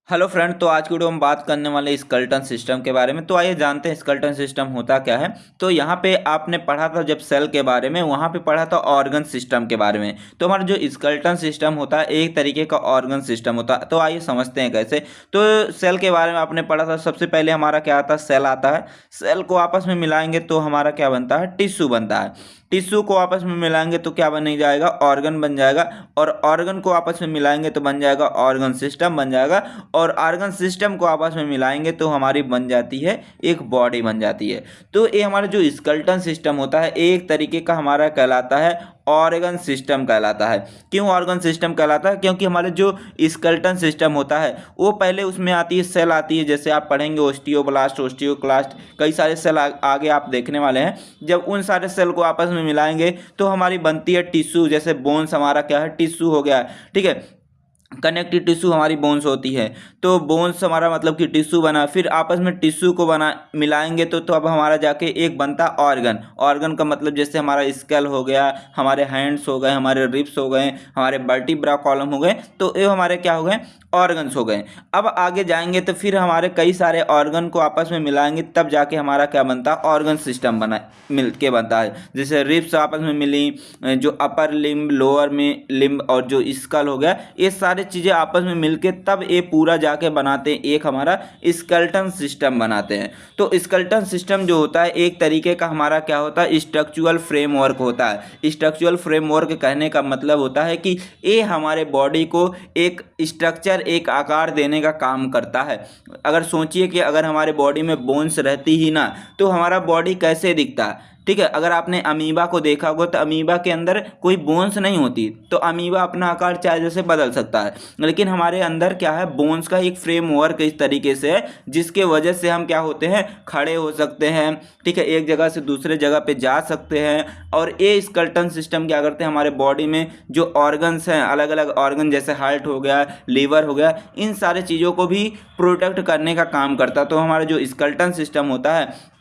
Hello friend. तो आज की वीडियो में बात करने वाले स्केलेटन सिस्टम के बारे में। तो आइए जानते हैं स्केलेटन सिस्टम होता क्या है। तो यहाँ पे आपने पढ़ा था जब सेल के बारे में, वहाँ पे पढ़ा था ऑर्गन सिस्टम के बारे में। तो हमारा जो स्केलेटन सिस्टम होता है एक तरीके का ऑर्गन सिस्टम होता है। तो आइए समझते हैं कैसे। तो सेल के बारे में आपने पढ़ा था, सबसे पहले हमारा क्या आता है, सेल आता है। सेल को आपस में मिलाएंगे तो हमारा क्या बनता है, टिश्यू बनता है। टिश्यू को आपस में मिलाएंगे तो क्या बन जाएगा, ऑर्गन बन जाएगा। और ऑर्गन को आपस में मिलाएंगे तो बन जाएगा ऑर्गन सिस्टम बन जाएगा। और ऑर्गन सिस्टम को आपस में मिलाएंगे तो हमारी बन जाती है एक बॉडी बन जाती है। तो ये हमारा जो स्केलेटन सिस्टम होता है एक तरीके का हमारा कहलाता है ऑर्गन सिस्टम कहलाता है। क्यों ऑर्गन सिस्टम कहलाता है, क्योंकि हमारे जो स्केलेटन सिस्टम होता है वो पहले उसमें आती है सेल आती है। जैसे आप पढ़ेंगे ओस्टियोब्लास्ट, ओस्टियोक्लास्ट, कई सारे सेल आगे आप देखने वाले हैं। जब उन सारे सेल को आपस में मिलाएंगे तो हमारी बनती है टिश्यू। जैसे बोन्स हमारा क्या है, टिश्यू हो गया, ठीक है। कनेक्टिव टिश्यू हमारी बोन्स होती है। तो बोन्स हमारा मतलब कि टिश्यू बना, फिर आपस में टिश्यू को बना मिलाएंगे तो अब हमारा जाके एक बनता ऑर्गन। ऑर्गन का मतलब जैसे हमारा स्केल हो गया, हमारे हैंड्स हो गए, हमारे रिब्स हो गए, हमारे वर्टिब्रा कॉलम हो गए। तो ये हमारे क्या हो गए, ऑर्गन्स हो गए। अब आगे जाएंगे तो फिर हमारे कई सारे ऑर्गन को आपस में मिलाएंगे तब जाके हमारा क्या बनता है, ऑर्गन सिस्टम बना मिल के बनता है। जैसे रिब्स आपस में मिली, जो अपर लिम्ब, लोअर में लिम्ब और जो स्कल हो गया, ये सारे चीज़ें आपस में मिलके तब ये पूरा जाके बनाते हैं एक हमारा स्केलेटन सिस्टम बनाते हैं। तो स्केलेटन सिस्टम जो होता है एक तरीके का हमारा क्या होता है, स्ट्रक्चरल फ्रेमवर्क होता है। स्ट्रक्चरल फ्रेमवर्क कहने का मतलब होता है कि ये हमारे बॉडी को एक स्ट्रक्चर, एक आकार देने का काम करता है। अगर सोचिए कि अगर हमारे बॉडी में बोन्स रहती ही ना तो हमारा बॉडी कैसे दिखता, ठीक है। अगर आपने अमीबा को देखा होगा तो अमीबा के अंदर कोई बोन्स नहीं होती, तो अमीबा अपना आकार चाहे जैसे बदल सकता है। लेकिन हमारे अंदर क्या है, बोन्स का एक फ्रेमवर्क इस तरीके से है जिसके वजह से हम क्या होते हैं, खड़े हो सकते हैं, ठीक है, एक जगह से दूसरे जगह पे जा सकते हैं। और ये स्केलेटन सिस्टम क्या करते हैं, हमारे बॉडी में जो ऑर्गन्स हैं, अलग अलग ऑर्गन जैसे हार्ट हो गया, लीवर हो गया, इन सारे चीज़ों को भी प्रोटेक्ट करने का काम करता है। तो हमारा जो स्केलेटन सिस्टम होता है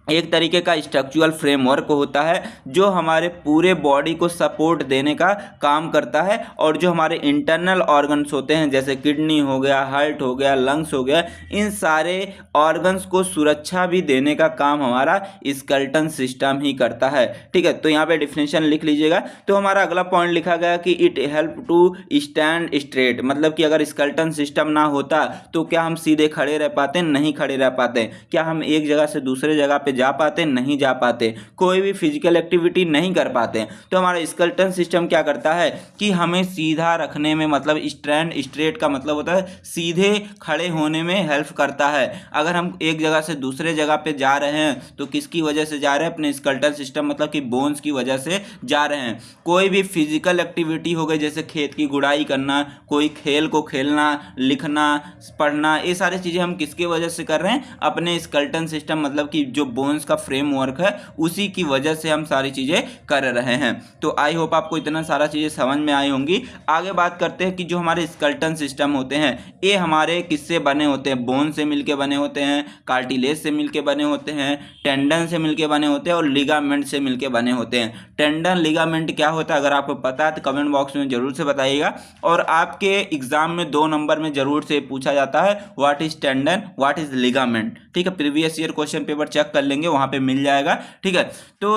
एक तरीके का स्ट्रक्चरल फ्रेमवर्क होता है जो हमारे पूरे बॉडी को सपोर्ट देने का काम करता है। और जो हमारे इंटरनल ऑर्गन्स होते हैं जैसे किडनी हो गया, हार्ट हो गया, लंग्स हो गया, इन सारे ऑर्गन्स को सुरक्षा भी देने का काम हमारा स्केलेटन सिस्टम ही करता है, ठीक है। तो यहाँ पे डिफिनेशन लिख लीजिएगा। तो हमारा अगला पॉइंट लिखा गया कि it help to stand straight, मतलब कि अगर स्केलेटन सिस्टम ना होता तो क्या हम सीधे खड़े रह पाते, नहीं खड़े रह पाते। क्या हम एक जगह से दूसरे जगह पे जा पाते, नहीं जा पाते, कोई भी फिजिकल एक्टिविटी नहीं कर पाते। तो हमारा स्केलेटन सिस्टम क्या करता है कि हमें सीधा रखने में, मतलब स्टैंड स्ट्रेट का मतलब होता है सीधे खड़े होने में हेल्प करता है। अगर हम एक जगह से दूसरे जगह पे जा रहे हैं तो किसकी वजह से जा रहे हैं, अपने स्केलेटन सिस्टम मतलब कि बोन्स की वजह से जा रहे हैं। कोई भी फिजिकल एक्टिविटी हो गई जैसे खेत की गुड़ाई करना, कोई खेल को खेलना, लिखना, पढ़ना, ये सारी चीज़ें हम किसकी वजह से कर रहे हैं, अपने स्केलेटन सिस्टम मतलब कि जो बोन्स का फ्रेमवर्क है उसी की वजह से हम सारी चीज़ें कर रहे हैं। तो आई होप आपको इतना सारा चीज़ें समझ में आई होंगी। आगे बात करते हैं कि जो हमारे स्केलेटन सिस्टम होते हैं ये हमारे किससे बने होते हैं, बोन से मिलके बने होते हैं, कार्टिलेज से मिलके बने होते हैं, टेंडन से मिलके बने होते हैं और लिगामेंट से मिलके बने होते हैं। टेंडन लिगामेंट क्या होता है अगर आपको पता है तो कमेंट बॉक्स में जरूर से बताइएगा। और आपके एग्जाम में 2 नंबर में जरूर से पूछा जाता है what is tendon, what is ligament, ठीक है। Previous year question paper check कर लेंगे, वहां पे मिल जाएगा, ठीक है। तो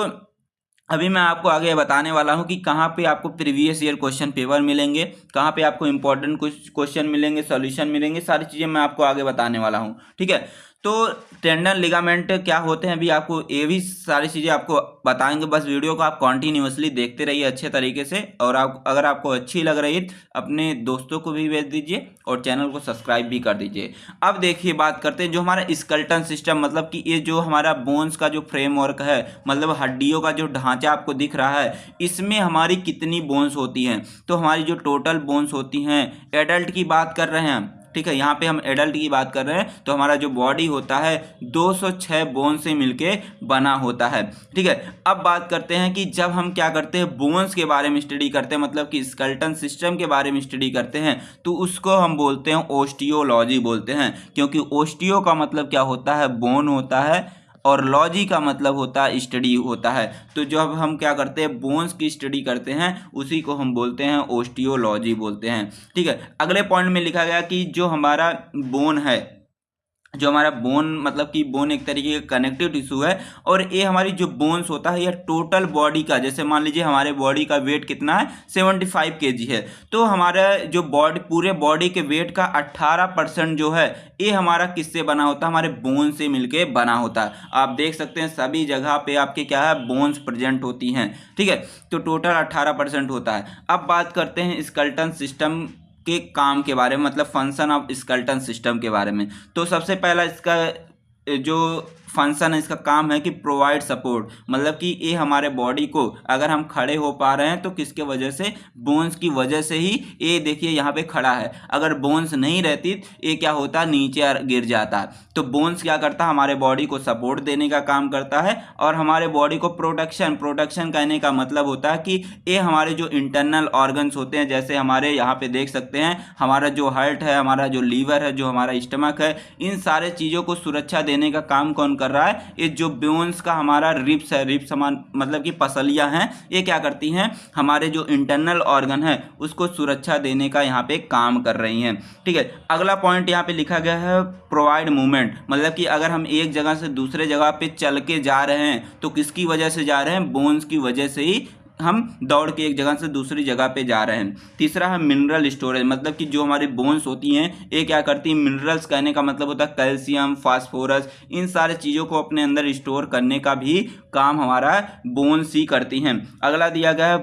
अभी मैं आपको आगे बताने वाला हूं कि कहाँ पे आपको प्रीवियस ईयर क्वेश्चन पेपर मिलेंगे, कहाँ पे आपको इंपॉर्टेंट कुछ क्वेश्चन मिलेंगे, सॉल्यूशन मिलेंगे, सारी चीज़ें मैं आपको आगे बताने वाला हूं, ठीक है। तो टेंडन लिगामेंट क्या होते हैं अभी आपको ये भी सारी चीज़ें आपको बताएंगे। बस वीडियो को आप कॉन्टिन्यूसली देखते रहिए अच्छे तरीके से। और आप अगर आपको अच्छी लग रही है अपने दोस्तों को भी भेज दीजिए और चैनल को सब्सक्राइब भी कर दीजिए। अब देखिए बात करते हैं जो हमारा स्केलेटन सिस्टम, मतलब कि ये जो हमारा बोन्स का जो फ्रेमवर्क है, मतलब हड्डियों का जो ढांचा आपको दिख रहा है, इसमें हमारी कितनी बोन्स होती हैं। तो हमारी जो टोटल बोन्स होती हैं, एडल्ट की बात कर रहे हैं हम, ठीक है, यहाँ पे हम एडल्ट की बात कर रहे हैं। तो हमारा जो बॉडी होता है 206 बोन से मिलके बना होता है, ठीक है। अब बात करते हैं कि जब हम क्या करते हैं, बोन्स के बारे में स्टडी करते हैं, मतलब कि स्केलेटन सिस्टम के बारे में स्टडी करते हैं, तो उसको हम बोलते हैं ओस्टियोलॉजी बोलते हैं। क्योंकि ओस्टियो का मतलब क्या होता है, बोन होता है, और लॉजी का मतलब होता है स्टडी होता है। तो जब हम क्या करते हैं, बोन्स की स्टडी करते हैं, उसी को हम बोलते हैं ओस्टियोलॉजी बोलते हैं। ठीक है, अगले पॉइंट में लिखा गया कि जो हमारा बोन है, जो हमारा बोन मतलब कि बोन एक तरीके का कनेक्टिव टिश्यू है, और ये हमारी जो बोन्स होता है, यह टोटल बॉडी का, जैसे मान लीजिए हमारे बॉडी का वेट कितना है, 75 kg है, तो हमारा जो बॉडी, पूरे बॉडी के वेट का 18% जो है, ये हमारा किससे बना होता है, हमारे बोन से मिलके बना होता है। आप देख सकते हैं सभी जगह पे आपके क्या है, बोन्स प्रेजेंट होती हैं। ठीक है, तो टोटल 18% होता है। अब बात करते हैं स्केलेटन सिस्टम के काम के बारे में, मतलब फंक्शन ऑफ स्केलेटन सिस्टम के बारे में। तो सबसे पहला इसका जो फंक्शन है, इसका काम है कि प्रोवाइड सपोर्ट, मतलब कि ये हमारे बॉडी को, अगर हम खड़े हो पा रहे हैं तो किसके वजह से, बोन्स की वजह से ही। ये देखिए यहाँ पे खड़ा है, अगर बोन्स नहीं रहती ये क्या होता, नीचे गिर जाता। तो बोन्स क्या करता है, हमारे बॉडी को सपोर्ट देने का काम करता है, और हमारे बॉडी को प्रोटेक्शन कहने का मतलब होता है कि ये हमारे जो इंटरनल ऑर्गन्स होते हैं, जैसे हमारे यहाँ पे देख सकते हैं, हमारा जो हार्ट है, हमारा जो लीवर है, जो हमारा स्टमक है, इन सारे चीज़ों को सुरक्षा देने का काम कौन कर रहा है, ये जो बोन्स का हमारा रिब्स है, रिब्स समान मतलब कि पसलियां हैं, ये क्या करती हैं, हमारे जो इंटरनल ऑर्गन है उसको सुरक्षा देने का यहाँ पे काम कर रही हैं। ठीक है, अगला पॉइंट यहाँ पे लिखा गया है प्रोवाइड मूवमेंट, मतलब कि अगर हम एक जगह से दूसरे जगह पे चल के जा रहे हैं तो किसकी वजह से जा रहे हैं, बोन्स की वजह से ही हम दौड़ के एक जगह से दूसरी जगह पे जा रहे हैं। तीसरा है मिनरल स्टोरेज, मतलब कि जो हमारी बोन्स होती हैं ये क्या करती हैं, मिनरल्स कहने का मतलब होता है कैल्शियम, फास्फोरस, इन सारे चीज़ों को अपने अंदर स्टोर करने का भी काम हमारा बोन्स ही करती हैं। अगला दिया गया है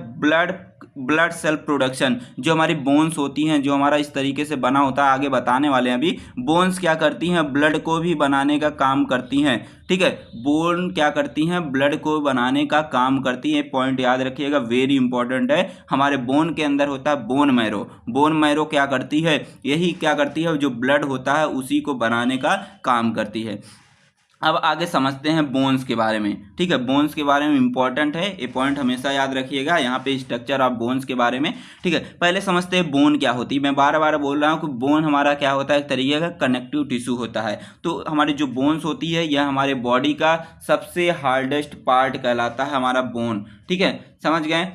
ब्लड सेल प्रोडक्शन, जो हमारी बोन्स होती हैं, जो हमारा इस तरीके से बना होता है, आगे बताने वाले हैं अभी। बोन्स क्या करती हैं, ब्लड को भी बनाने का काम करती हैं। ठीक है, बोन क्या करती हैं, ब्लड को बनाने का काम करती हैं। पॉइंट याद रखिएगा, वेरी इंपॉर्टेंट है। हमारे बोन के अंदर होता है बोन मैरो, बोन मैरो क्या करती है, यही क्या करती है, जो ब्लड होता है उसी को बनाने का काम करती है। अब आगे समझते हैं बोन्स के बारे में। ठीक है, बोन्स के बारे में इंपॉर्टेंट है, ये पॉइंट हमेशा याद रखिएगा यहाँ पे, स्ट्रक्चर ऑफ बोन्स के बारे में। ठीक है, पहले समझते हैं बोन क्या होती है। मैं बार बार बोल रहा हूँ कि बोन हमारा क्या होता है, एक तरीके का कनेक्टिव टिश्यू होता है। तो हमारी जो बोन्स होती है, यह हमारे बॉडी का सबसे हार्डेस्ट पार्ट कहलाता है हमारा बोन। ठीक है, समझ गए।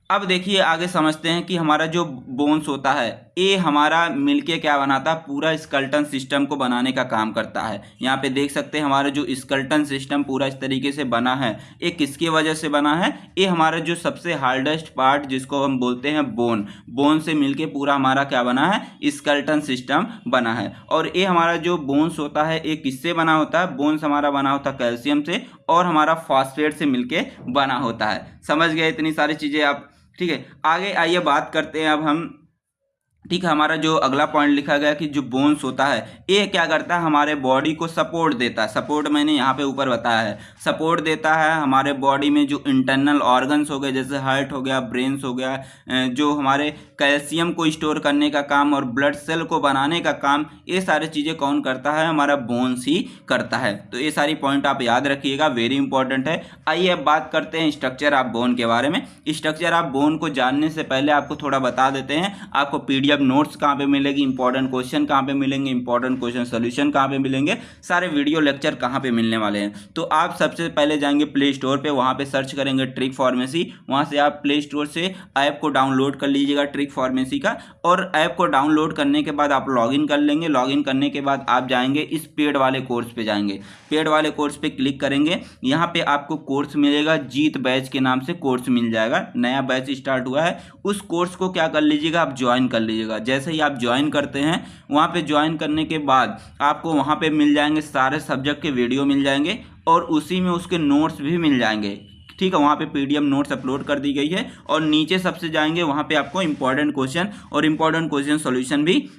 अब देखिए आगे समझते हैं कि हमारा जो बोन्स होता है ये हमारा मिलके क्या बनाता है, पूरा स्केलेटन सिस्टम को बनाने का काम करता है। यहाँ पे देख सकते हैं हमारा जो स्केलेटन सिस्टम पूरा इस तरीके से बना है, ये किसकी वजह से बना है, ये हमारा जो सबसे हार्डेस्ट पार्ट जिसको हम बोलते हैं बोन से मिलके पूरा हमारा क्या बना है, स्केलेटन सिस्टम बना है। और ये हमारा जो बोन्स होता है ये किससे बना होता है, बोन्स हमारा बना होता है कैल्शियम से, और हमारा फॉस्फेट से मिलके बना होता है। समझ गए इतनी सारी चीज़ें आप। ठीक है, आगे आइए बात करते हैं अब हम। ठीक है, हमारा जो अगला पॉइंट लिखा गया कि जो बोन्स होता है ये क्या करता है, हमारे बॉडी को सपोर्ट देता है। सपोर्ट मैंने यहाँ पे ऊपर बताया है, सपोर्ट देता है हमारे बॉडी में जो इंटरनल ऑर्गन्स हो गए, जैसे हार्ट हो गया, ब्रेन्स हो गया, जो हमारे कैल्शियम को स्टोर करने का काम और ब्लड सेल को बनाने का काम, ये सारी चीज़ें कौन करता है, हमारा बोन्स ही करता है। तो ये सारी पॉइंट आप याद रखिएगा, वेरी इंपॉर्टेंट है। आइए अब बात करते हैं स्ट्रक्चर ऑफ बोन के बारे में। स्ट्रक्चर ऑफ बोन को जानने से पहले आपको थोड़ा बता देते हैं, आपको PDF नोट्स कहाँ पे मिलेगी, इंपॉर्टेंट क्वेश्चन कहाँ पे मिलेंगे, इंपॉर्टेंट क्वेश्चन सोल्यूशन कहाँ पे मिलेंगे, सारे वीडियो लेक्चर कहाँ पे मिलने वाले हैं। तो आप सबसे पहले जाएंगे प्ले स्टोर पे, वहाँ पे सर्च करेंगे ट्रिक फार्मेसी, वहाँ से आप प्ले स्टोर से ऐप को डाउनलोड कर लीजिएगा ट्रिक फार्मेसी का। और ऐप को डाउनलोड करने के बाद आप लॉगिन कर लेंगे। लॉगिन करने के बाद आप जाएंगे इस पेड वाले कोर्स पे जाएंगे, पेड वाले कोर्स पे क्लिक करेंगे। यहाँ पे आपको कोर्स मिलेगा, जीत बैच के नाम से कोर्स मिल जाएगा, नया बैच स्टार्ट हुआ है। उस कोर्स को क्या कर लीजिएगा, आप ज्वाइन कर लीजिएगा। जैसे ही आप ज्वाइन करते हैं, वहाँ पे ज्वाइन करने के बाद आपको वहाँ पे मिल जाएंगे सारे सब्जेक्ट के वीडियो मिल जाएंगे, और उसी में उसके नोट्स भी मिल जाएंगे। ठीक है, वहाँ पे PDF नोट्स अपलोड कर दी गई है, और नीचे सबसे जाएंगे वहाँ पे आपको इंपॉर्टेंट क्वेश्चन और इंपॉर्टेंट क्वेश्चन सॉल्यूशन भी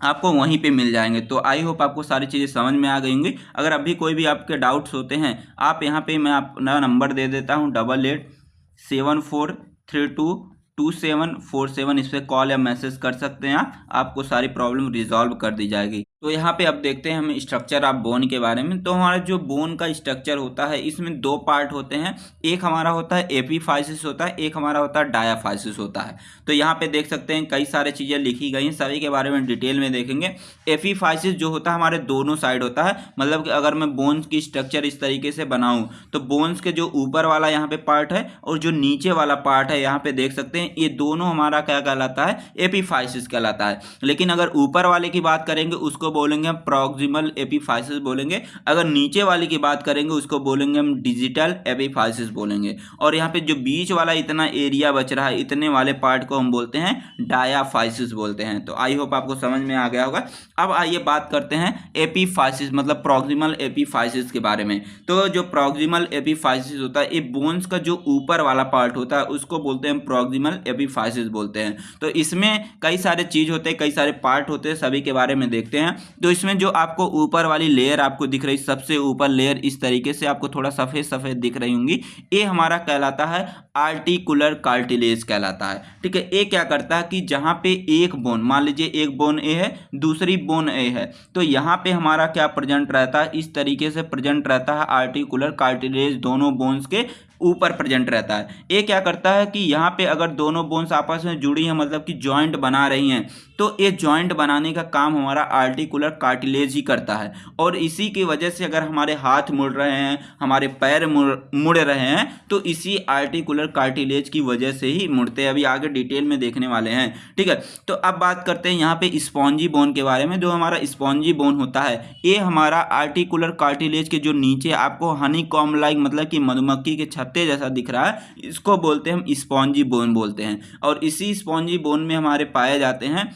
आपको वहीं पे मिल जाएंगे। तो आई होप आपको सारी चीज़ें समझ में आ गई होंगी। अगर अभी कोई भी आपके डाउट्स होते हैं, आप यहाँ पे, मैं अपना नंबर दे देता हूँ 8874322747, इस पर कॉल या मैसेज कर सकते हैं, आपको सारी प्रॉब्लम रिजॉल्व कर दी जाएगी। तो यहाँ पे अब देखते हैं हम स्ट्रक्चर ऑफ बोन के बारे में। तो हमारा जो बोन का स्ट्रक्चर होता है इसमें दो पार्ट होते हैं, एक हमारा होता है एपीफाइसिस होता है, एक हमारा होता है डायाफाइसिस होता है। तो यहाँ पे देख सकते हैं कई सारे चीज़ें लिखी गई हैं, सभी के बारे में डिटेल में देखेंगे। एपीफाइसिस जो होता है हमारे दोनों साइड होता है, मतलब कि अगर मैं बोन्स की स्ट्रक्चर इस तरीके से बनाऊँ तो बोन्स के जो ऊपर वाला यहाँ पे पार्ट है और जो नीचे वाला पार्ट है यहाँ पे देख सकते हैं, ये दोनों हमारा क्या कहलाता है, एपीफाइसिस कहलाता है। लेकिन अगर ऊपर वाले की बात करेंगे उसको बोलेंगे हम प्रॉक्सिमल एपीफाइसिस बोलेंगे, अगर नीचे वाले की बात करेंगे उसको बोलेंगे हम डिजिटल एपीफाइसिस बोलेंगे। और यहाँ पे जो बीच वाला इतना एरिया बच रहा है, इतने वाले पार्ट को हम बोलते हैं डायाफाइसिस बोलते हैं। तो आई होप आपको समझ में आ गया होगा। अब आइए बात करते हैं एपीफाइसिस मतलब प्रॉक्सिमल एपीफाइसिस के बारे में। तो जो प्रॉक्सिमल एपीफाइसिस होता है, ये बोन्स का जो ऊपर वाला पार्ट होता है उसको बोलते हैं प्रॉक्सिमल एपीफाइसिस बोलते हैं। तो इसमें कई सारे चीज होते हैं, कई सारे पार्ट होते हैं, सभी के बारे में देखते हैं। तो इसमें जो आपको ऊपर वाली लेयर आपको दिख रही, सबसे ऊपर लेयर इस तरीके से आपको थोड़ा सफेद सफेद दिख रही होंगी, ये हमारा कहलाता है आर्टिकुलर कार्टिलेज कहलाता है। ठीक है, ये क्या करता है कि जहां पे एक बोन, मान लीजिए एक बोन ए है, दूसरी बोन ए है, तो यहाँ पे हमारा क्या प्रेजेंट रहता है, इस तरीके से प्रेजेंट रहता है आर्टिकुलर कार्टिलेज, दोनों बोन्स के ऊपर प्रेजेंट रहता है। ये क्या करता है कि यहाँ पे अगर दोनों बोन्स आपस में जुड़ी हैं, मतलब कि जॉइंट बना रही हैं, तो ये जॉइंट बनाने का काम हमारा आर्टिकुलर कार्टिलेज ही करता है। और इसी की वजह से अगर हमारे हाथ मुड़ रहे हैं, हमारे पैर मुड़ रहे हैं, तो इसी आर्टिकुलर कार्टिलेज की वजह से ही मुड़ते हैं। अभी आगे डिटेल में देखने वाले हैं। ठीक है, तो अब बात करते हैं यहाँ पे स्पॉन्जी बोन के बारे में। जो हमारा स्पॉन्जी बोन होता है, ये हमारा आर्टिकुलर कार्टिलेज के जो नीचे आपको हनी कॉम्ब लाइक, मतलब कि मधुमक्खी के छत्ते जैसा दिख रहा है, इसको बोलते हैं हम स्पॉन्जी बोन बोलते हैं। और इसी स्पॉन्जी बोन में हमारे पाए जाते हैं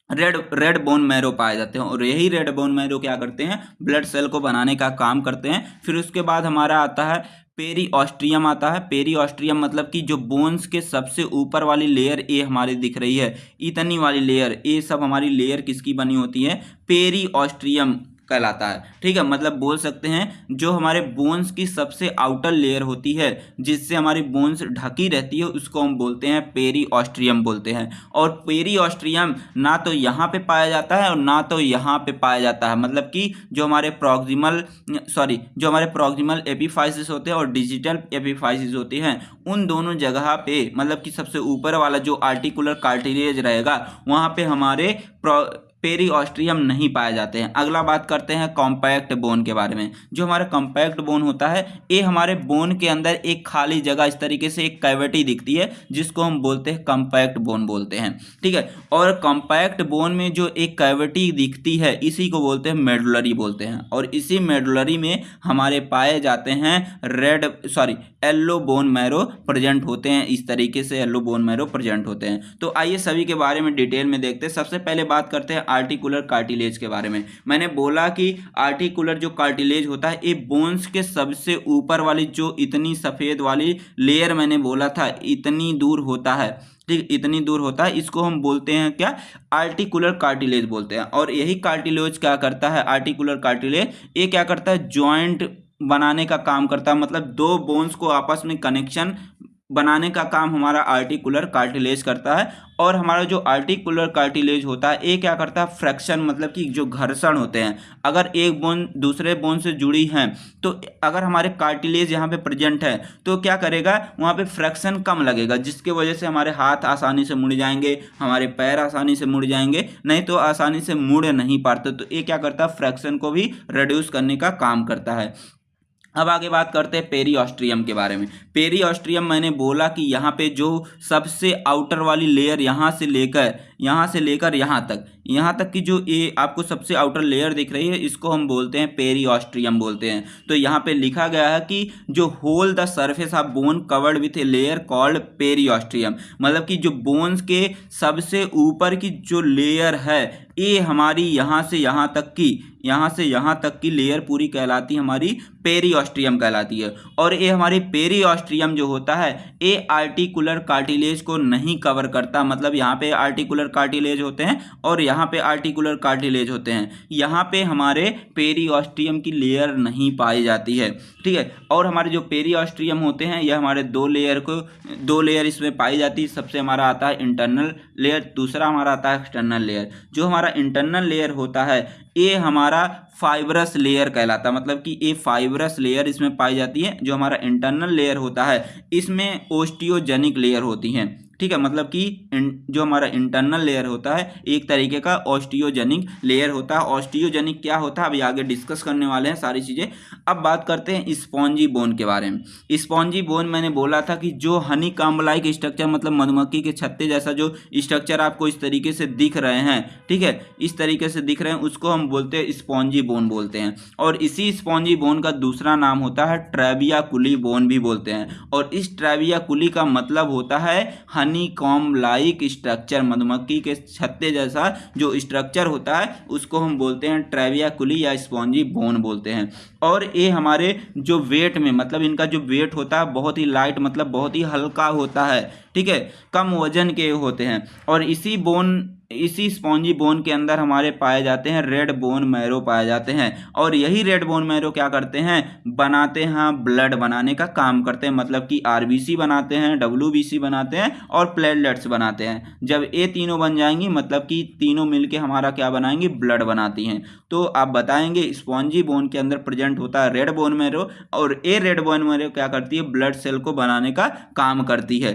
रेड बोन मैरो पाए जाते हैं। और यही रेड बोन मैरो क्या करते हैं, ब्लड सेल को बनाने का काम करते हैं। फिर उसके बाद हमारा आता है पेरीऑस्ट्रियम आता है। पेरीऑस्ट्रियम मतलब कि जो बोन्स के सबसे ऊपर वाली लेयर ये हमारी दिख रही है, इतनी वाली लेयर, ये सब हमारी लेयर किसकी बनी होती है, पेरीऑस्ट्रियम कहलाता है। ठीक है, मतलब बोल सकते हैं जो हमारे बोन्स की सबसे आउटर लेयर होती है, जिससे हमारी बोन्स ढकी रहती है, उसको हम बोलते हैं पेरीऑस्ट्रियम बोलते हैं। और पेरीऑस्ट्रियम ना तो यहाँ पे पाया जाता है और ना तो यहाँ पे पाया जाता है, मतलब कि जो हमारे प्रॉक्सिमल एपीफाइसिस होते हैं और डिजिटल एपीफाइसिस होती हैं, उन दोनों जगह पे, मतलब कि सबसे ऊपर वाला जो आर्टिकुलर कार्टिलेज रहेगा वहाँ पे हमारे पेरीऑस्ट्रियम नहीं पाए जाते हैं। अगला बात करते हैं कॉम्पैक्ट बोन के बारे में। जो हमारा कॉम्पैक्ट बोन होता है, ये हमारे बोन के अंदर एक खाली जगह, इस तरीके से एक कैविटी दिखती है, जिसको हम बोलते हैं कॉम्पैक्ट बोन बोलते हैं। ठीक है, और कॉम्पैक्ट बोन में जो एक कैविटी दिखती है, इसी को बोलते हैं मेडुलरी बोलते हैं। और इसी मेडुलरी में हमारे पाए जाते हैं येलो बोन मैरो प्रेजेंट होते हैं। इस तरीके से येलो बोन मैरो प्रेजेंट होते हैं। तो आइए सभी के बारे में डिटेल में देखते हैं। सबसे पहले बात करते हैं आर्टिकुलर कार्टिलेज के बारे में। मैंने बोला कि आर्टिकुलर जो कार्टिलेज होता है, ये बोन्स के सबसे ऊपर वाली जो इतनी सफ़ेद वाली लेयर मैंने बोला था, इतनी दूर होता है। ठीक, इतनी दूर होता है, इसको हम बोलते हैं क्या, आर्टिकुलर कार्टिलेज बोलते हैं। और यही कार्टिलेज क्या करता है, आर्टिकुलर कार्टिलेज ये क्या करता है, जॉइंट बनाने का काम करता है। मतलब दो बोन्स को आपस में कनेक्शन बनाने का काम हमारा आर्टिकुलर कार्टिलेज करता है। और हमारा जो आर्टिकुलर कार्टिलेज होता है, ये क्या करता है, फ्रैक्शन, मतलब कि जो घर्षण होते हैं, अगर एक बोन दूसरे बोन से जुड़ी हैं, तो अगर हमारे कार्टिलेज यहाँ पे प्रेजेंट है तो क्या करेगा, वहाँ पे फ्रैक्शन कम लगेगा, जिसके वजह से हमारे हाथ आसानी से मुड़ जाएंगे, हमारे पैर आसानी से मुड़ जाएंगे, नहीं तो आसानी से मुड़ नहीं पाते। तो ये क्या करता है, फ्रैक्शन को भी रिड्यूस करने का काम करता है। अब आगे बात करते हैं पेरीऑस्ट्रियम के बारे में। पेरीऑस्ट्रियम मैंने बोला कि यहाँ पे जो सबसे आउटर वाली लेयर यहाँ से लेकर यहाँ तक की जो ये आपको सबसे आउटर लेयर दिख रही है, इसको हम बोलते हैं पेरीऑस्ट्रियम बोलते हैं। तो यहाँ पे लिखा गया है कि जो whole the surface of bone covered with a layer called periosteum, मतलब कि जो बोन्स के सबसे ऊपर की जो लेयर है, ये हमारी यहाँ से यहाँ तक की लेयर पूरी कहलाती है हमारी पेरीऑस्ट्रियम कहलाती है। और ये हमारी पेरीऑस्ट्रियम जो होता है, ये आर्टिकुलर कार्टिलेज को नहीं कवर करता। मतलब यहाँ पे आर्टिकुलर वेंट्रिकुलर कार्टिलेज होते हैं और यहाँ पे आर्टिकुलर कार्टिलेज होते हैं। यहाँ पे हमारे पेरिओस्टियम की लेयर नहीं पाई जाती है, ठीक है। और हमारे जो पेरिओस्टियम होते हैं यह हमारे दो लेयर इसमें पाई जाती है। सबसे हमारा आता है इंटरनल लेयर, दूसरा हमारा आता है एक्सटर्नल लेयर। जो हमारा इंटरनल लेयर होता है ये हमारा फाइब्रस लेयर कहलाता है, मतलब कि ये फाइब्रस लेयर इसमें पाई जाती है। जो हमारा इंटरनल लेयर होता है इसमें ओस्टियोजेनिक लेयर होती हैं, ठीक है। मतलब कि जो हमारा इंटरनल लेयर होता है एक तरीके का ऑस्टियोजेनिक लेयर होता है। ऑस्टियोजेनिक क्या होता है अभी आगे डिस्कस करने वाले हैं सारी चीज़ें। अब बात करते हैं स्पॉन्जी बोन के बारे में। स्पॉन्जी बोन मैंने बोला था कि जो हनी कॉम्ब लाइक स्ट्रक्चर, मतलब मधुमक्खी के छत्ते जैसा जो स्ट्रक्चर आपको इस तरीके से दिख रहे हैं, ठीक है, इस तरीके से दिख रहे हैं, उसको हम बोलते हैं स्पॉन्जी बोन बोलते हैं। और इसी स्पॉन्जी बोन का दूसरा नाम होता है ट्रेबियाकुली बोन भी बोलते हैं। और इस ट्रेबियाकुली का मतलब होता है हनी कॉम्ब लाइक स्ट्रक्चर, मधुमक्खी के छत्ते जैसा जो स्ट्रक्चर होता है उसको हम बोलते हैं ट्रेबियाकुली या स्पॉन्जी बोन बोलते हैं। और ये हमारे जो वेट में, मतलब इनका जो वेट होता है बहुत ही लाइट, मतलब बहुत ही हल्का होता है, ठीक है, कम वजन के होते हैं। और इसी स्पॉन्जी बोन के अंदर हमारे पाए जाते हैं रेड बोन मैरो पाए जाते हैं। और यही रेड बोन मैरो क्या करते हैं, बनाते हैं, ब्लड बनाने का काम करते हैं, मतलब कि आरबीसी बनाते हैं, डब्ल्यूबीसी बनाते हैं और प्लेटलेट्स बनाते हैं। जब ये तीनों बन जाएंगी मतलब कि तीनों मिलके हमारा क्या बनाएंगी, ब्लड बनाती हैं। तो आप बताएंगे स्पॉन्जी बोन के अंदर प्रेजेंट होता है रेड बोन मैरो, और ये रेड बोन मैरो क्या करती है, ब्लड सेल को बनाने का काम करती है।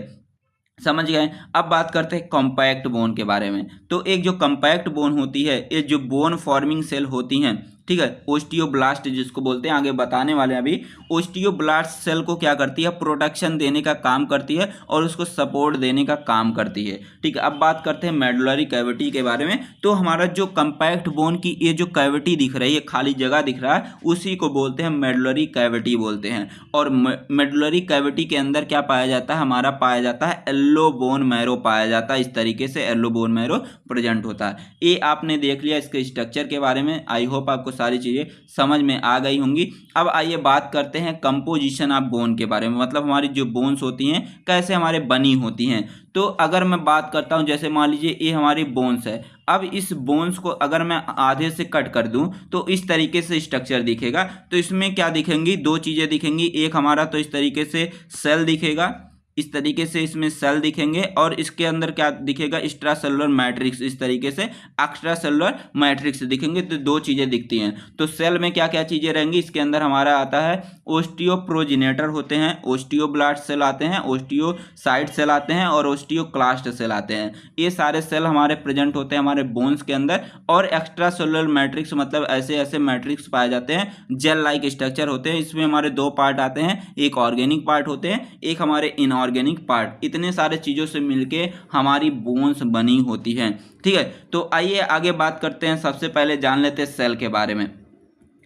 समझ गए। अब बात करते हैं कॉम्पैक्ट बोन के बारे में। तो एक जो कॉम्पैक्ट बोन होती है, ये जो बोन फॉर्मिंग सेल होती हैं, ठीक है, ओस्टियोब्लास्ट जिसको बोलते हैं, आगे बताने वाले हैं अभी। ओस्टियोब्लास्ट सेल को क्या करती है, प्रोटेक्शन देने का काम करती है और उसको सपोर्ट देने का काम करती है, ठीक है। अब बात करते हैं मेडुलरी कैविटी के बारे में। तो हमारा जो कॉम्पैक्ट बोन की ये जो कैविटी दिख रही है, खाली जगह दिख रहा है, उसी को बोलते हैं मेडुलरी कैविटी बोलते हैं। और मेडुलरी कैविटी के अंदर क्या पाया जाता है, हमारा पाया जाता है येलो बोन मैरो पाया जाता है। इस तरीके से येलो बोन मैरो प्रेजेंट होता है। ये आपने देख लिया इसके स्ट्रक्चर के बारे में। आई होप आपको सारी चीजें समझ में आ गई होंगी। अब आइए बात करते हैं कंपोजिशन ऑफ बोन के बारे में, मतलब हमारी जो बोन्स होती हैं कैसे हमारे बनी होती हैं। तो अगर मैं बात करता हूं, जैसे मान लीजिए ये हमारी बोन्स है। अब इस बोन्स को अगर मैं आधे से कट कर दूं तो इस तरीके से स्ट्रक्चर दिखेगा। तो इसमें क्या दिखेंगी, दो चीजें दिखेंगी। एक हमारा तो इस तरीके से सेल दिखेगा, इस तरीके से इसमें सेल दिखेंगे, और इसके अंदर क्या दिखेगा, एक्स्ट्रा सेलुलर मैट्रिक्स, इस तरीके से एक्स्ट्रा सेलुलर मैट्रिक्स दिखेंगे। तो दो चीजें दिखती हैं। तो सेल में क्या क्या चीजें रहेंगी, इसके अंदर हमारा आता है ओस्टियोप्रोजिनेटर होते हैं, ओस्टियोब्लास्ट सेल आते हैं, ओस्टियोसाइट सेल आते हैं और ओस्टियोक्लास्ट सेल आते हैं। ये सारे सेल हमारे प्रेजेंट होते हैं हमारे बोन्स के अंदर। और एक्स्ट्रा सेलुलर मैट्रिक्स मतलब ऐसे ऐसे मैट्रिक्स पाए जाते हैं, जेल लाइक स्ट्रक्चर होते हैं। इसमें हमारे दो पार्ट आते हैं, एक ऑर्गेनिक पार्ट होते हैं, एक हमारे इनऑर्गेनिक पार्ट। इतने सारे चीजों से मिलके हमारी बोन्स बनी होती हैं, ठीक है। तो आइए आगे बात करते हैं। सबसे पहले जान लेते हैं सेल के बारे में,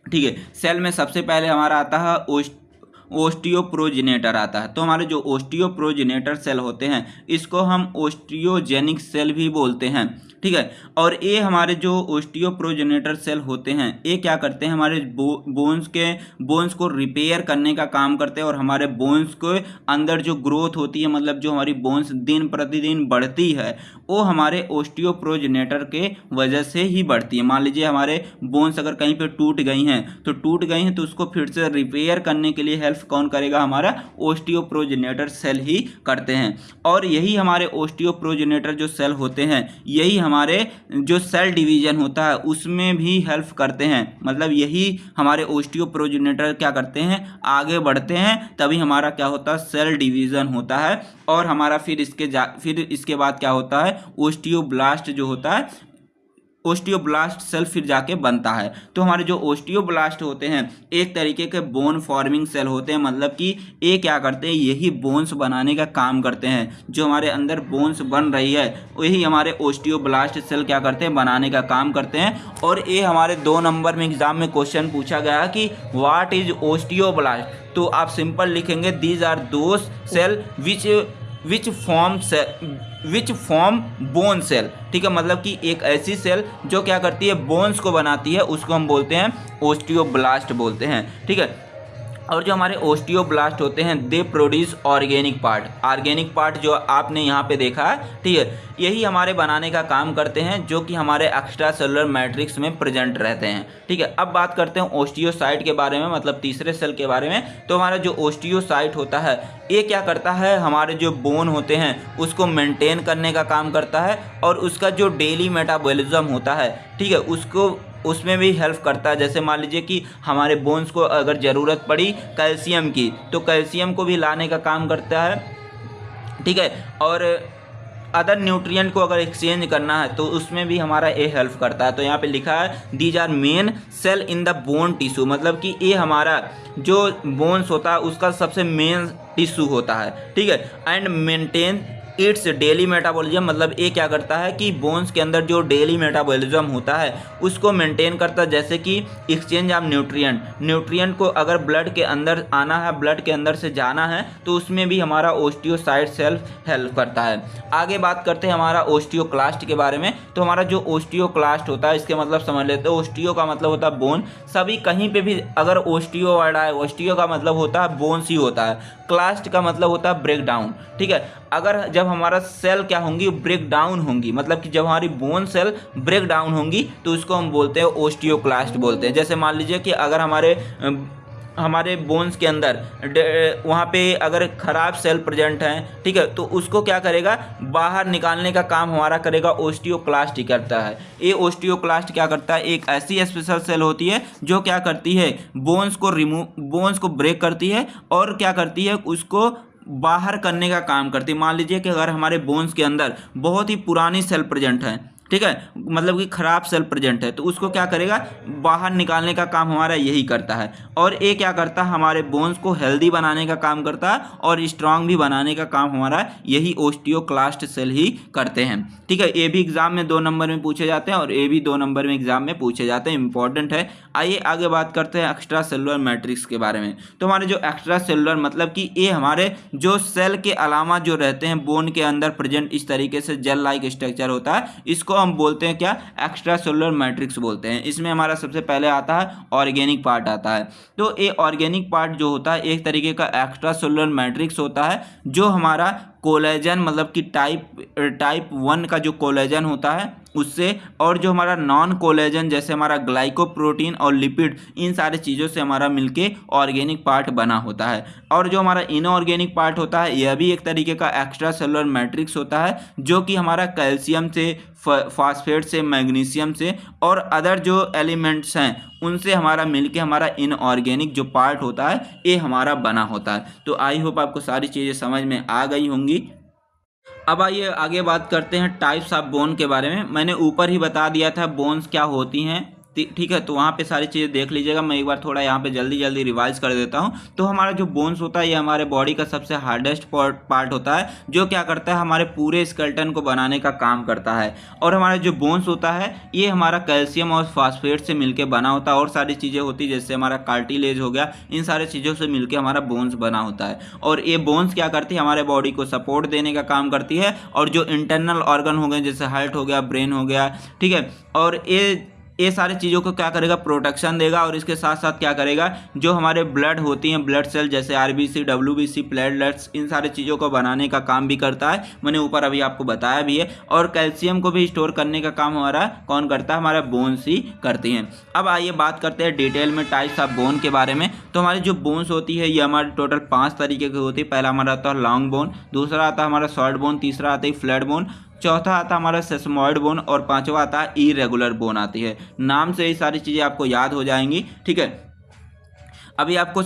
ठीक है। सेल में सबसे पहले हमारा आता है ओस्टियोप्रोजिनेटर आता है। तो हमारे जो ओस्टियोप्रोजिनेटर सेल होते हैं इसको हम ओस्टियोजेनिक सेल भी बोलते हैं, ठीक है। और ये हमारे जो ओस्टियोप्रोजेनेटर सेल होते हैं ये क्या करते हैं, हमारे बोन्स को रिपेयर करने का काम करते हैं। और हमारे बोन्स के अंदर जो ग्रोथ होती है, मतलब जो हमारी बोन्स दिन प्रतिदिन बढ़ती है, वो हमारे ओस्टियोप्रोजेनेटर के वजह से ही बढ़ती है। मान लीजिए हमारे बोन्स अगर कहीं पे टूट गई हैं तो उसको फिर से रिपेयर करने के लिए हेल्प कौन करेगा, हमारा ओस्टियोप्रोजेनेटर सेल ही करते हैं। और यही हमारे ओस्टियोप्रोजेनेटर जो सेल होते हैं यही हमारे जो सेल डिवीजन होता है उसमें भी हेल्प करते हैं। मतलब यही हमारे ओस्टियोप्रोजेनेटर क्या करते हैं, आगे बढ़ते हैं, तभी हमारा क्या होता है, सेल डिवीजन होता है। और हमारा फिर इसके बाद क्या होता है, ओस्टियोब्लास्ट जो होता है, ओस्टियोब्लास्ट सेल फिर जाके बनता है। तो हमारे जो ओस्टियोब्लास्ट होते हैं एक तरीके के बोन फॉर्मिंग सेल होते हैं, मतलब कि ये क्या करते हैं, यही बोन्स बनाने का काम करते हैं। जो हमारे अंदर बोन्स बन रही है वही हमारे ओस्टियोब्लास्ट सेल क्या करते हैं, बनाने का काम करते हैं। और ये हमारे 2 नंबर में एग्जाम में क्वेश्चन पूछा गया कि व्हाट इज ओस्टियोब्लास्ट। तो आप सिंपल लिखेंगे these are those cell which form bone cell, ठीक है। मतलब कि एक ऐसी सेल जो क्या करती है, बोन्स को बनाती है, उसको हम बोलते हैं ओस्टियोब्लास्ट बोलते हैं, ठीक है। और जो हमारे ओस्टियोब्लास्ट होते हैं दे प्रोड्यूस ऑर्गेनिक पार्ट जो आपने यहाँ पे देखा है, ठीक है, यही हमारे बनाने का काम करते हैं जो कि हमारे एक्स्ट्रा सेलुलर मैट्रिक्स में प्रेजेंट रहते हैं। ठीक है, अब बात करते हैं ओस्टियोसाइट के बारे में, मतलब तीसरे सेल के बारे में। तो हमारा जो ओस्टियोसाइट होता है ये क्या करता है, हमारे जो बोन होते हैं उसको मेंटेन करने का काम करता है और उसका जो डेली मेटाबॉलिज्म होता है, ठीक है, उसमें भी हेल्प करता है। जैसे मान लीजिए कि हमारे बोन्स को अगर ज़रूरत पड़ी कैल्शियम की तो कैल्शियम को भी लाने का काम करता है। ठीक है, और अदर न्यूट्रिएंट को अगर एक्सचेंज करना है तो उसमें भी हमारा ये हेल्प करता है। तो यहाँ पे लिखा है these are main cell in the bone tissue, मतलब कि ये हमारा जो बोन्स होता है उसका सबसे मेन टिश्यू होता है। ठीक है, and maintain its daily metabolism, मतलब ये क्या करता है कि बोन्स के अंदर जो डेली मेटाबॉलिज्म होता है उसको मेंटेन करता है। जैसे कि एक्सचेंज ऑफ न्यूट्रिएंट को अगर ब्लड के अंदर आना है, ब्लड के अंदर से जाना है, तो उसमें भी हमारा ओस्टियोसाइट सेल हेल्प करता है। आगे बात करते हैं हमारा ओस्टियोक्लास्ट के बारे में। तो हमारा जो ओस्टियोक्लास्ट होता है इसके मतलब समझ लेते हैं। ओस्टियो का मतलब होता है बोन, सभी कहीं पे भी अगर ओस्टियो वर्ड आए, ओस्टियो का मतलब होता है बोन्स ही होता है, क्लास्ट का मतलब होता है ब्रेक डाउन। ठीक है, अगर जब हमारा सेल क्या होंगी, ब्रेक डाउन होंगी, मतलब कि जब हमारी बोन सेल ब्रेक डाउन होंगी तो उसको हम बोलते हैं ओस्टियोक्लास्ट बोलते हैं। जैसे मान लीजिए कि अगर हमारे बोन्स के अंदर वहाँ पे अगर ख़राब सेल प्रेजेंट हैं, ठीक है, तो उसको क्या करेगा, बाहर निकालने का काम हमारा करेगा ओस्टियोक्लास्ट ही करता है। ये ओस्टियोक्लास्ट क्या करता है, एक ऐसी स्पेशल सेल होती है जो क्या करती है, बोन्स को ब्रेक करती है और क्या करती है, उसको बाहर करने का काम करती है। मान लीजिए कि अगर हमारे बोन्स के अंदर बहुत ही पुरानी सेल प्रेजेंट है, ठीक है, मतलब कि खराब सेल प्रेजेंट है, तो उसको क्या करेगा, बाहर निकालने का काम हमारा यही करता है। और ये क्या करता है, हमारे बोन्स को हेल्दी बनाने का काम करता है और स्ट्रांग भी बनाने का काम हमारा यही ओस्टियोक्लास्ट सेल ही करते हैं। ठीक है, ये भी एग्जाम में 2 नंबर में पूछे जाते हैं और ये भी 2 नंबर में एग्जाम में पूछे जाते हैं, इंपॉर्टेंट है। आइए आगे बात करते हैं एक्स्ट्रा सेलुलर मैट्रिक्स के बारे में। तो हमारे जो एक्स्ट्रा सेलुलर मतलब कि ये हमारे जो सेल के अलावा जो रहते हैं बोन के अंदर प्रेजेंट इस तरीके से जेल लाइक स्ट्रक्चर होता है, इसको हम बोलते हैं क्या, एक्स्ट्रा सेलुलर मैट्रिक्स बोलते हैं। इसमें हमारा सबसे पहले आता है ऑर्गेनिक पार्ट आता है। तो ये ऑर्गेनिक पार्ट जो होता है एक तरीके का एक्स्ट्रा सेलुलर मैट्रिक्स होता है जो हमारा कोलेजन, मतलब कि टाइप 1 का जो कोलेजन होता है उससे, और जो हमारा नॉन कोलेजन जैसे हमारा ग्लाइकोप्रोटीन और लिपिड, इन सारी चीज़ों से हमारा मिलके ऑर्गेनिक पार्ट बना होता है। और जो हमारा इनऑर्गेनिक पार्ट होता है यह भी एक तरीके का एक्स्ट्रा सेलुलर मैट्रिक्स होता है जो कि हमारा कैल्शियम से, फास्फेट से, मैग्नीशियम से और अदर जो एलिमेंट्स हैं उनसे हमारा मिलके हमारा इनऑर्गेनिक जो पार्ट होता है ये हमारा बना होता है। तो आई होप आपको सारी चीज़ें समझ में आ गई होंगी। अब आइए आगे बात करते हैं टाइप्स ऑफ बोन के बारे में। मैंने ऊपर ही बता दिया था बोन्स क्या होती हैं, ठीक है, तो वहाँ पे सारी चीज़ें देख लीजिएगा। मैं एक बार थोड़ा यहाँ पे जल्दी रिवाइज कर देता हूँ। तो हमारा जो बोन्स होता है ये हमारे बॉडी का सबसे हार्डेस्ट पार्ट होता है जो क्या करता है, हमारे पूरे स्केलेटन को बनाने का काम करता है। और हमारा जो बोन्स होता है ये हमारा कैल्शियम और फास्फेट से मिलकर बना होता है और सारी चीज़ें होती है, जैसे हमारा कार्टिलेज हो गया, इन सारी चीज़ों से मिलकर हमारा बोन्स बना होता है। और ये बोन्स क्या करती है, हमारे बॉडी को सपोर्ट देने का काम करती है। और जो इंटरनल ऑर्गन हो गए जैसे हार्ट हो गया, ब्रेन हो गया, ठीक है, और ये सारी चीज़ों को क्या करेगा, प्रोटेक्शन देगा। और इसके साथ साथ क्या करेगा, जो हमारे ब्लड होती हैं, ब्लड सेल जैसे आरबीसी, डब्ल्यूबीसी, प्लेटलेट्स, इन सारी चीज़ों को बनाने का काम भी करता है, मैंने ऊपर अभी आपको बताया भी है। और कैल्शियम को भी स्टोर करने का काम हमारा कौन करता है, हमारा बोन्स ही करती हैं। अब आइए बात करते हैं डिटेल में टाइप्स ऑफ बोन के बारे में। तो हमारी जो बोन्स होती है ये हमारे टोटल 5 तरीके की होती है। पहला हमारा आता है लॉन्ग बोन, दूसरा आता है हमारा शॉर्ट बोन, तीसरा आता है फ्लैट बोन, चौथा आता हमारा सेसमॉइड बोन और पांचवा आता है इरेगुलर बोन आती है। नाम से ही सारी चीज़ें आपको याद हो जाएंगी। ठीक है, अभी आपको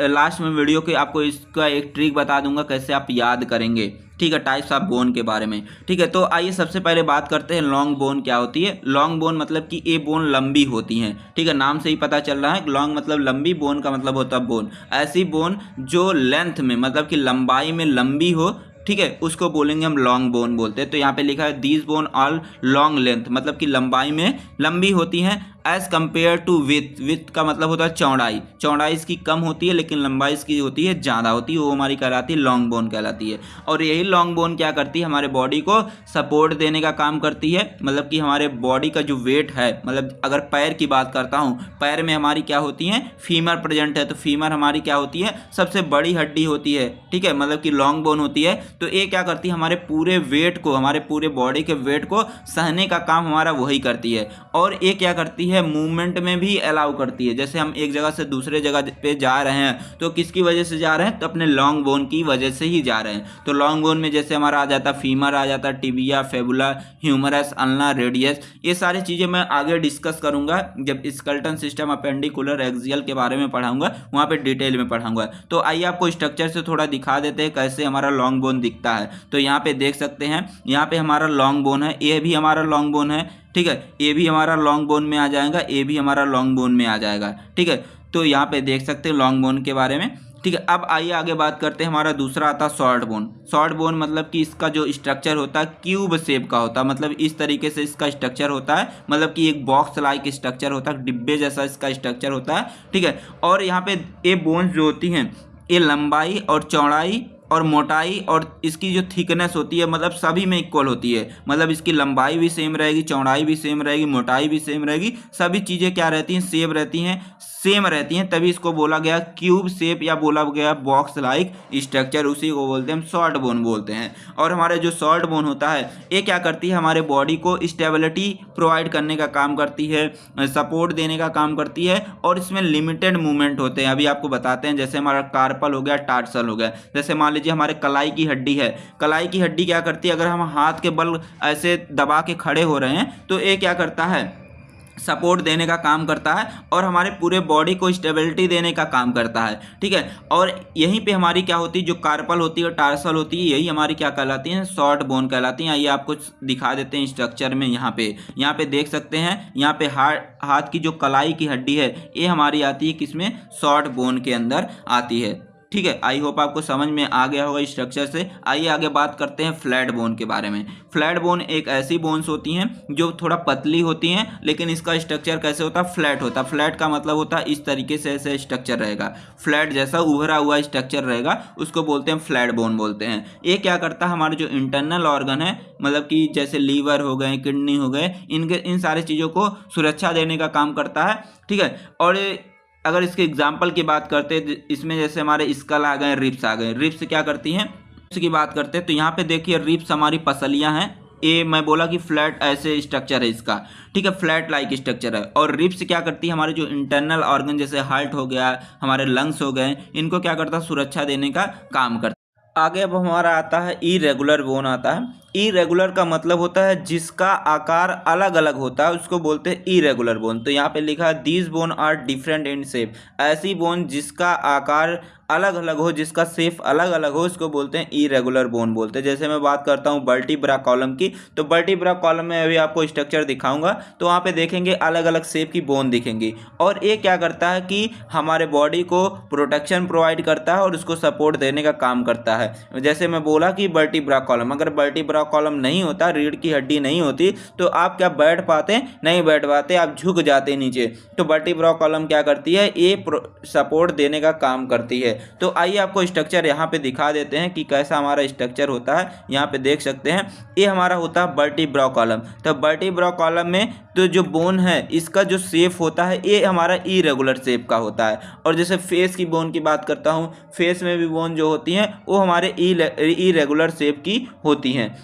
लास्ट में वीडियो के आपको इसका एक ट्रिक बता दूंगा कैसे आप याद करेंगे, ठीक है, टाइप्स ऑफ बोन के बारे में। ठीक है, तो आइए सबसे पहले बात करते हैं लॉन्ग बोन क्या होती है। लॉन्ग बोन मतलब कि ये बोन लंबी होती हैं, ठीक है, नाम से ही पता चल रहा है, लॉन्ग मतलब लंबी, बोन का मतलब होता है बोन। ऐसी बोन जो लेंथ में मतलब कि लंबाई में लंबी हो, ठीक है, उसको बोलेंगे हम लॉन्ग बोन बोलते हैं। तो यहाँ पे लिखा है these bone all long length, मतलब कि लंबाई में लंबी होती हैं as compare to width. Width का मतलब होता है चौड़ाई, चौड़ाई इसकी कम होती है लेकिन लंबाई इसकी होती है ज़्यादा होती है, वो हमारी कहलाती है लॉन्ग बोन कहलाती है। और यही लॉन्ग बोन क्या करती है, हमारे बॉडी को सपोर्ट देने का काम करती है। मतलब कि हमारे बॉडी का जो वेट है, मतलब अगर पैर की बात करता हूँ, पैर में हमारी क्या होती है, फीमर प्रेजेंट है, तो फीमर हमारी क्या होती है, सबसे बड़ी हड्डी होती है, ठीक है, मतलब कि लॉन्ग बोन होती है। तो ये क्या करती है, हमारे पूरे वेट को, हमारे पूरे बॉडी के वेट को सहने का काम हमारा वही करती है। और ये क्या करती है, मूवमेंट में भी अलाउ करती है। जैसे हम एक जगह से दूसरे जगह पे जा रहे हैं तो किसकी वजह से जा रहे हैं, तो अपने लॉन्ग बोन की वजह से ही जा रहे हैं। तो लॉन्ग बोन में जैसे हमारा आ जाता फीमर, आ जाता tibia, fibula, humerus, ulna, radius, ये सारी चीज़ें मैं आगे डिस्कस करूंगा जब स्केलेटन सिस्टम, अपेंडिकुलर, एक्सियल के बारे में पढ़ाऊंगा, वहाँ पे डिटेल में पढ़ाऊंगा। तो आइए आपको स्ट्रक्चर से थोड़ा दिखा देते हैं कैसे हमारा लॉन्ग बोन दिखता है। तो यहाँ पे देख सकते हैं, यहाँ पे हमारा लॉन्ग बोन है, ये भी हमारा लॉन्ग बोन है, ठीक है, ये भी हमारा लॉन्ग बोन में आ जाएगा, ये भी हमारा लॉन्ग बोन में आ जाएगा, ठीक है। तो यहाँ पे देख सकते हैं लॉन्ग बोन के बारे में, ठीक है। अब आइए आगे बात करते हैं, हमारा दूसरा आता है शॉर्ट बोन। शॉर्ट बोन मतलब कि इसका जो स्ट्रक्चर होता है क्यूब शेप का होता है, मतलब इस तरीके से इसका स्ट्रक्चर होता है, मतलब कि एक बॉक्स लाइक स्ट्रक्चर होता है, डिब्बे जैसा इसका स्ट्रक्चर होता है, ठीक है। और यहाँ पे ये बोन्स जो होती हैं, ये लंबाई और चौड़ाई और मोटाई और इसकी जो थिकनेस होती है, मतलब सभी में इक्वल होती है। मतलब इसकी लंबाई भी सेम रहेगी, चौड़ाई भी सेम रहेगी, मोटाई भी सेम रहेगी, सभी चीज़ें क्या रहती हैं, सेम रहती हैं, सेम रहती हैं, तभी इसको बोला गया क्यूब शेप या बोला गया बॉक्स लाइक स्ट्रक्चर, उसी को बोलते हैं हम शॉर्ट बोन बोलते हैं। और हमारे जो शॉर्ट बोन होता है, ये क्या करती है, हमारे बॉडी को स्टेबिलिटी प्रोवाइड करने का काम करती है, सपोर्ट देने का काम करती है, और इसमें लिमिटेड मूवमेंट होते हैं। अभी आपको बताते हैं, जैसे हमारा कार्पल हो गया, टार्सल हो गया। जैसे मान लीजिए हमारे कलाई की हड्डी है, कलाई की हड्डी क्या करती है, अगर हम हाथ के बल ऐसे दबा के खड़े हो रहे हैं तो ये क्या करता है, सपोर्ट देने का काम करता है और हमारे पूरे बॉडी को स्टेबिलिटी देने का काम करता है, ठीक है। और यहीं पे हमारी क्या होती है, जो कार्पल होती है और टार्सल होती है, यही हमारी क्या कहलाती हैं, शॉर्ट बोन कहलाती हैं। आइए आपको दिखा देते हैं स्ट्रक्चर में। यहाँ पे देख सकते हैं, यहाँ पे हाथ की जो कलाई की हड्डी है, ये हमारी आती है किसमें, शॉर्ट बोन के अंदर आती है, ठीक है। आई होप आपको समझ में आ गया होगा स्ट्रक्चर से। आइए आगे बात करते हैं फ्लैट बोन के बारे में। फ्लैट बोन एक ऐसी बोन्स होती हैं जो थोड़ा पतली होती हैं, लेकिन इसका स्ट्रक्चर कैसे होता है, फ्लैट होता है। फ्लैट का मतलब होता है इस तरीके से ऐसे स्ट्रक्चर रहेगा, फ्लैट जैसा उभरा हुआ स्ट्रक्चर रहेगा, उसको बोलते हैं फ्लैट बोन बोलते हैं। ये क्या करता है, हमारे जो इंटरनल ऑर्गन है, मतलब कि जैसे लीवर हो गए, किडनी हो गए, इन सारी चीज़ों को सुरक्षा देने का काम करता है, ठीक है। और अगर इसके एग्जाम्पल की बात करते हैं, इसमें जैसे हमारे स्कल आ गए, रिब्स आ गए। रिब्स क्या करती हैं, रिब्स की बात करते हैं तो यहाँ पे देखिए रिब्स हमारी पसलियाँ हैं। ये मैं बोला कि फ्लैट ऐसे स्ट्रक्चर है इसका, ठीक है, फ्लैट लाइक स्ट्रक्चर है। और रिब्स क्या करती है, हमारे जो इंटरनल ऑर्गन जैसे हार्ट हो गया, हमारे लंग्स हो गए, इनको क्या करता है, सुरक्षा देने का काम करता है। आगे अब हमारा आता है इरेगुलर बोन आता है। इरेगुलर का मतलब होता है जिसका आकार अलग अलग होता है, उसको बोलते हैं इरेगुलर बोन। तो यहाँ पे लिखा है these bone are different in shape. ऐसी बोन जिसका आकार अलग अलग हो, जिसका शेप अलग अलग हो, उसको बोलते हैं इरेगुलर बोन बोलते हैं। जैसे मैं बात करता हूँ वर्टिब्रा कॉलम की, तो वर्टिब्रा कॉलम में अभी आपको स्ट्रक्चर दिखाऊंगा, तो वहाँ पे देखेंगे अलग अलग शेप की बोन दिखेंगी। और ये क्या करता है कि हमारे बॉडी को प्रोटेक्शन प्रोवाइड करता है और उसको सपोर्ट देने का काम करता है। जैसे मैं बोला कि वर्टिब्रा कॉलम, अगर वर्टिब्रा कॉलम नहीं होता, रीढ़ की हड्डी नहीं होती, तो आप क्या बैठ पाते, नहीं बैठ पाते, आप झुक जाते नीचे। तो वर्टिब्रा कॉलम क्या करती है, ये सपोर्ट देने का काम करती है। तो आइए आपको स्ट्रक्चर यहाँ पे दिखा देते हैं कि कैसा हमारा स्ट्रक्चर होता है। यहाँ पे देख सकते हैं, ये हमारा होता है वर्टिब्रा कॉलम। तो वर्टिब्रा कॉलम में तो जो बोन है, इसका जो शेप होता है, ये हमारा इरेगुलर शेप का होता है। और जैसे फेस की बोन की बात करता हूँ, फेस में भी बोन जो होती हैं वो हमारे इरेगुलर शेप की होती हैं।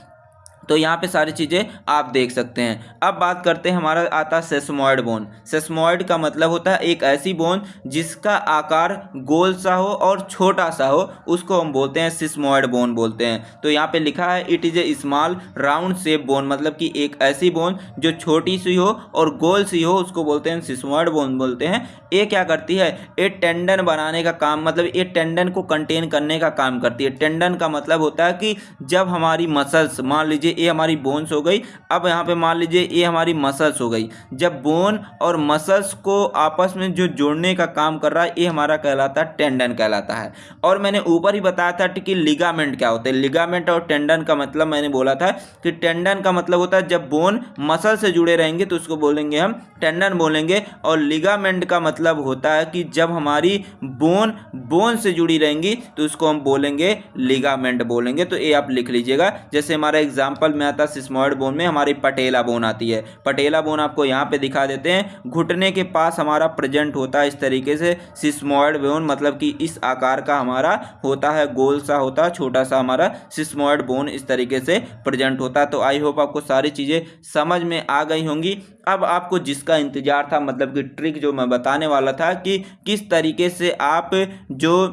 तो यहाँ पे सारी चीज़ें आप देख सकते हैं। अब बात करते हैं, हमारा आता है सेस्मोइड बोन। सेस्मोइड का मतलब होता है एक ऐसी बोन जिसका आकार गोल सा हो और छोटा सा हो, उसको हम बोलते हैं सिस्मोइड बोन बोलते हैं। तो यहाँ पे लिखा है it is a small round shape bone, मतलब कि एक ऐसी बोन जो छोटी सी हो और गोल सी हो, उसको बोलते हैं सिस्मोइड बोन बोलते हैं। ये क्या करती है, ये टेंडन बनाने का काम, मतलब ये टेंडन को कंटेन करने का काम करती है। टेंडन का मतलब होता है कि जब हमारी मसल्स, मान लीजिए ये हमारी बोन्स हो गई। अब यहाँ पे मान लीजिए ये हमारी मसल्स हो गई। जब बोन और मसल्स को आपस में जो जोड़ने का काम कर रहा है ये हमारा कहलाता है टेंडन कहलाता है। और मैंने ऊपर ही बताया था कि लिगामेंट क्या होते हैं। लिगामेंट और टेंडन का मतलब मैंने बोला था कि टेंडन का मतलब होता है जब बोन मसल से जुड़े रहेंगे तो उसको बोलेंगे हम टेंडन बोलेंगे, और लिगामेंट का मतलब होता है कि जब हमारी बोन से जुड़ी रहेंगी तो उसको हम बोलेंगे लिगामेंट बोलेंगे। तो ये आप लिख लीजिएगा। जैसे हमारा एग्जांपल में आता है सिस्मोइड बोन में हमारी पटेला बोन आती है। पटेला बोन आपको यहाँ पे दिखा देते हैं, घुटने के पास हमारा प्रेजेंट होता है इस तरीके से सिस्मोइड बोन, मतलब कि इस आकार का हमारा होता है, गोल सा होता है, छोटा सा हमारा सिस्मोइड बोन इस तरीके से प्रेजेंट होता है। तो आई होप आपको सारी चीज़ें समझ में आ गई होंगी। अब आपको जिसका इंतजार था, मतलब कि ट्रिक जो मैं बताने वाला था कि किस तरीके से आप जो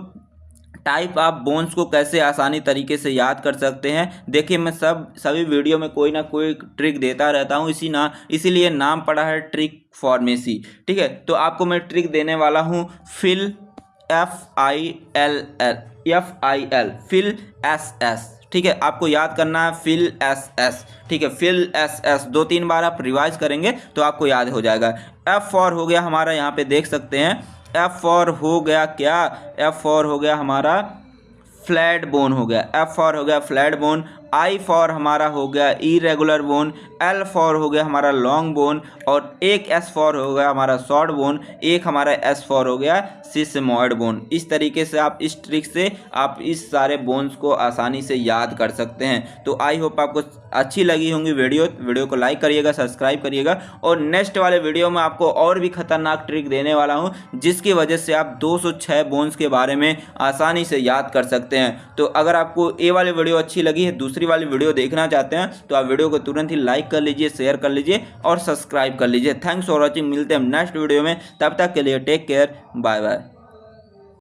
टाइप आप बोन्स को कैसे आसानी तरीके से याद कर सकते हैं। देखिए मैं सभी वीडियो में कोई ना कोई ट्रिक देता रहता हूं, इसीलिए नाम पड़ा है ट्रिक फॉर्मेसी। ठीक है, तो आपको मैं ट्रिक देने वाला हूं फिल FILL फिल SS। ठीक है, आपको याद करना है फिल SS। ठीक है, फिल SS 2-3 बार आप रिवाइज करेंगे तो आपको याद हो जाएगा। F फॉर हो गया हमारा, यहाँ पे देख सकते हैं F फॉर हो गया क्या, F फॉर हो गया हमारा फ्लैट बोन हो गया, F फॉर हो गया फ्लैट बोन। I फॉर हमारा हो गया इरेगुलर बोन, L फॉर हो गया हमारा लॉन्ग बोन, और एक S फॉर हो गया हमारा शॉर्ट बोन, एक हमारा S फॉर हो गया सिस्मोइड बोन। इस तरीके से आप इस ट्रिक से आप इस सारे बोन्स को आसानी से याद कर सकते हैं। तो आई होप आपको अच्छी लगी होंगी वीडियो को लाइक करिएगा, सब्सक्राइब करिएगा, और नेक्स्ट वाले वीडियो में आपको और भी खतरनाक ट्रिक देने वाला हूं जिसकी वजह से आप 206 बोन्स के बारे में आसानी से याद कर सकते हैं। तो अगर आपको ये वाली वीडियो अच्छी लगी है, दूसरी वाली वीडियो देखना चाहते हैं, तो आप वीडियो को तुरंत ही लाइक कर लीजिए, शेयर कर लीजिए और सब्सक्राइब कर लीजिए। Thanks for watching. मिलते हैं नेक्स्ट वीडियो में, तब तक के लिए टेक केयर, बाय बाय।